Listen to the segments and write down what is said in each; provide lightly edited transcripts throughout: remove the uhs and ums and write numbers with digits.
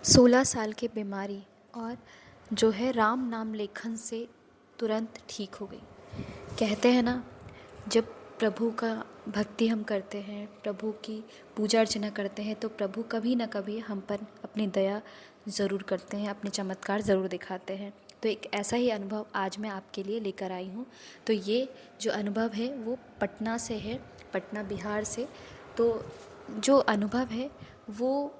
16 साल की बीमारी और जो है राम नाम लेखन से तुरंत ठीक हो गई। कहते हैं ना, जब प्रभु का भक्ति हम करते हैं, प्रभु की पूजा अर्चना करते हैं, तो प्रभु कभी ना कभी हम पर अपनी दया ज़रूर करते हैं, अपने चमत्कार ज़रूर दिखाते हैं। तो एक ऐसा ही अनुभव आज मैं आपके लिए लेकर आई हूँ। तो ये जो अनुभव है वो पटना से है, पटना बिहार से। तो जो अनुभव है वो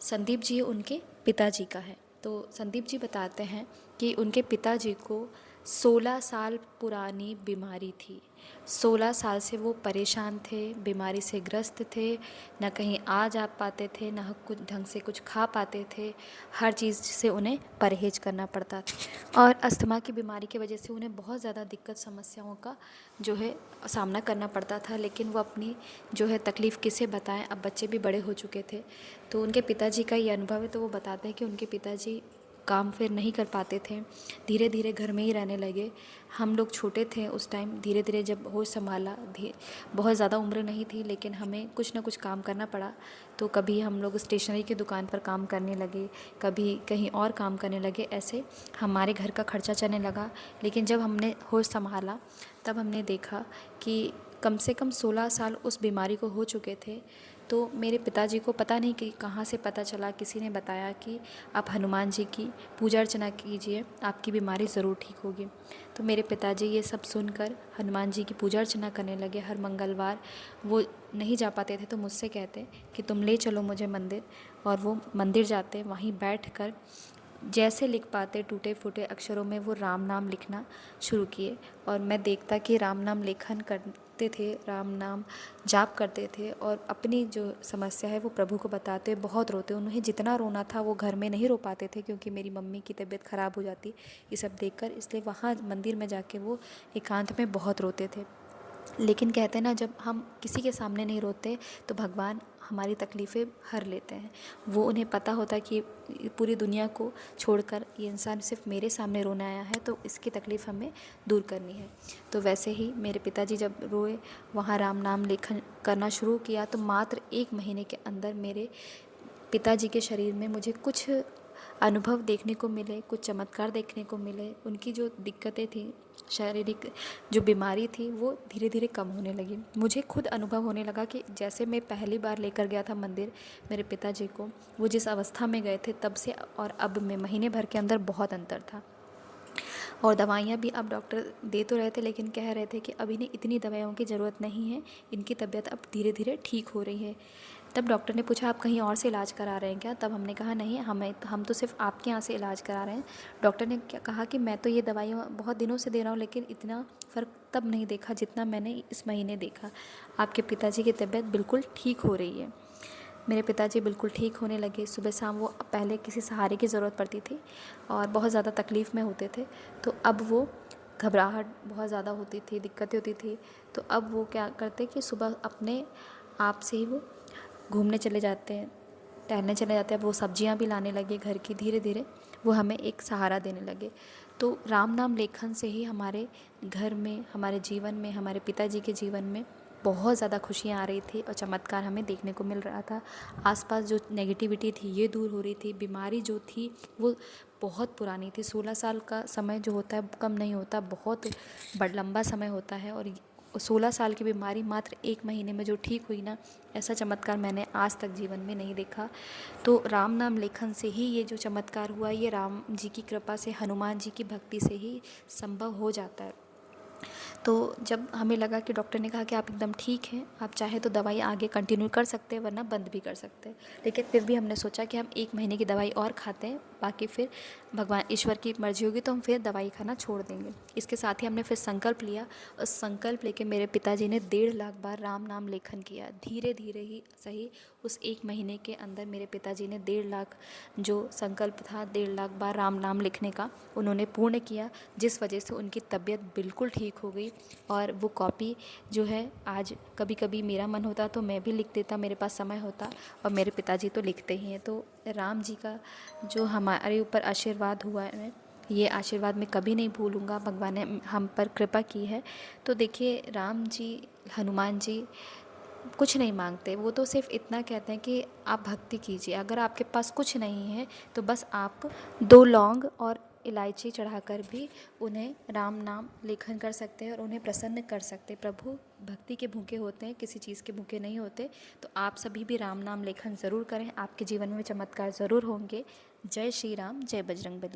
संदीप जी उनके पिताजी का है। तो संदीप जी बताते हैं कि उनके पिताजी को 16 साल पुरानी बीमारी थी। 16 साल से वो परेशान थे, बीमारी से ग्रस्त थे, ना कहीं आ जा पाते थे, ना कुछ ढंग से कुछ खा पाते थे। हर चीज़ से उन्हें परहेज करना पड़ता था और अस्थमा की बीमारी की वजह से उन्हें बहुत ज़्यादा दिक्कत समस्याओं का जो है सामना करना पड़ता था। लेकिन वो अपनी जो है तकलीफ़ किसे बताएं, अब बच्चे भी बड़े हो चुके थे। तो उनके पिताजी का ये अनुभव है। तो वो बताते हैं कि उनके पिताजी काम फिर नहीं कर पाते थे, धीरे धीरे घर में ही रहने लगे। हम लोग छोटे थे उस टाइम, धीरे धीरे जब होश संभाला, बहुत ज़्यादा उम्र नहीं थी, लेकिन हमें कुछ ना कुछ काम करना पड़ा। तो कभी हम लोग स्टेशनरी की दुकान पर काम करने लगे, कभी कहीं और काम करने लगे। ऐसे हमारे घर का खर्चा चलने लगा। लेकिन जब हमने होश संभाला तब हमने देखा कि कम से कम 16 साल उस बीमारी को हो चुके थे। तो मेरे पिताजी को पता नहीं कि कहाँ से पता चला, किसी ने बताया कि आप हनुमान जी की पूजा अर्चना कीजिए, आपकी बीमारी ज़रूर ठीक होगी। तो मेरे पिताजी ये सब सुनकर हनुमान जी की पूजा अर्चना करने लगे। हर मंगलवार वो नहीं जा पाते थे तो मुझसे कहते कि तुम ले चलो मुझे मंदिर, और वो मंदिर जाते, वहीं बैठकर जैसे लिख पाते टूटे फूटे अक्षरों में वो राम नाम लिखना शुरू किए। और मैं देखता कि राम नाम लेखन करते थे, राम नाम जाप करते थे और अपनी जो समस्या है वो प्रभु को बताते, बहुत रोते। उन्हें जितना रोना था वो घर में नहीं रो पाते थे, क्योंकि मेरी मम्मी की तबीयत ख़राब हो जाती ये सब देखकर, इसलिए वहाँ मंदिर में जाके वो एकांत में बहुत रोते थे। लेकिन कहते हैं ना, जब हम किसी के सामने नहीं रोते तो भगवान हमारी तकलीफ़ें हर लेते हैं। वो उन्हें पता होता है कि पूरी दुनिया को छोड़कर ये इंसान सिर्फ मेरे सामने रोने आया है, तो इसकी तकलीफ़ हमें दूर करनी है। तो वैसे ही मेरे पिताजी जब रोए, वहाँ राम नाम लेखन करना शुरू किया, तो मात्र 1 महीने के अंदर मेरे पिताजी के शरीर में मुझे कुछ अनुभव देखने को मिले, कुछ चमत्कार देखने को मिले। उनकी जो दिक्कतें थी, शारीरिक जो बीमारी थी, वो धीरे धीरे कम होने लगी। मुझे खुद अनुभव होने लगा कि जैसे मैं पहली बार लेकर गया था मंदिर मेरे पिताजी को, वो जिस अवस्था में गए थे तब से और अब में महीने भर के अंदर बहुत अंतर था। और दवाइयाँ भी अब डॉक्टर दे तो रहे थे, लेकिन कह रहे थे कि अब इन्हें इतनी दवाइयों की ज़रूरत नहीं है, इनकी तबीयत अब धीरे धीरे ठीक हो रही है। तब डॉक्टर ने पूछा, आप कहीं और से इलाज करा रहे हैं क्या? तब हमने कहा नहीं, हम तो सिर्फ आपके यहाँ से इलाज करा रहे हैं। डॉक्टर ने क्या कहा कि मैं तो ये दवाइयाँ बहुत दिनों से दे रहा हूँ, लेकिन इतना फ़र्क तब नहीं देखा जितना मैंने इस महीने देखा। आपके पिताजी की तबीयत बिल्कुल ठीक हो रही है। मेरे पिताजी बिल्कुल ठीक होने लगे। सुबह शाम वो पहले किसी सहारे की ज़रूरत पड़ती थी और बहुत ज़्यादा तकलीफ़ में होते थे, तो अब वो घबराहट बहुत ज़्यादा होती थी, दिक्कतें होती थी। तो अब वो क्या करते कि सुबह अपने आप से ही वो घूमने चले जाते हैं, टहलने चले जाते हैं। अब वो सब्जियां भी लाने लगे घर की, धीरे धीरे वो हमें एक सहारा देने लगे। तो राम नाम लेखन से ही हमारे घर में, हमारे जीवन में, हमारे पिताजी के जीवन में बहुत ज़्यादा खुशियाँ आ रही थी और चमत्कार हमें देखने को मिल रहा था। आसपास जो नेगेटिविटी थी ये दूर हो रही थी। बीमारी जो थी वो बहुत पुरानी थी। 16 साल का समय जो होता है कम नहीं होता, बहुत बड़ लंबा समय होता है। और 16 साल की बीमारी मात्र 1 महीने में जो ठीक हुई ना, ऐसा चमत्कार मैंने आज तक जीवन में नहीं देखा। तो राम नाम लेखन से ही ये जो चमत्कार हुआ, ये राम जी की कृपा से, हनुमान जी की भक्ति से ही संभव हो जाता है। तो जब हमें लगा कि डॉक्टर ने कहा कि आप एकदम ठीक हैं, आप चाहे तो दवाई आगे कंटिन्यू कर सकते हैं, वरना बंद भी कर सकते हैं। लेकिन फिर भी हमने सोचा कि हम 1 महीने की दवाई और खाते हैं, बाकी फिर भगवान ईश्वर की मर्जी होगी तो हम फिर दवाई खाना छोड़ देंगे। इसके साथ ही हमने फिर संकल्प लिया, और संकल्प लेके मेरे पिताजी ने 1.5 लाख बार राम नाम लेखन किया। धीरे धीरे ही सही, उस 1 महीने के अंदर मेरे पिताजी ने 1.5 लाख जो संकल्प था, 1.5 लाख बार राम नाम लिखने का, उन्होंने पूर्ण किया, जिस वजह से उनकी तबीयत बिल्कुल ठीक हो गई। और वो कॉपी जो है, आज कभी कभी मेरा मन होता तो मैं भी लिख देता, मेरे पास समय होता, और मेरे पिताजी तो लिखते ही हैं। तो राम जी का जो हमारे ऊपर आशीर्वाद हुआ है, ये आशीर्वाद मैं कभी नहीं भूलूँगा। भगवान ने हम पर कृपा की है। तो देखिए, राम जी, हनुमान जी कुछ नहीं मांगते, वो तो सिर्फ इतना कहते हैं कि आप भक्ति कीजिए। अगर आपके पास कुछ नहीं है तो बस आप 2 लौंग और इलायची चढ़ाकर भी उन्हें राम नाम लेखन कर सकते हैं और उन्हें प्रसन्न कर सकते हैं। प्रभु भक्ति के भूखे होते हैं, किसी चीज़ के भूखे नहीं होते। तो आप सभी भी राम नाम लेखन ज़रूर करें, आपके जीवन में चमत्कार ज़रूर होंगे। जय श्री राम, जय बजरंगबली।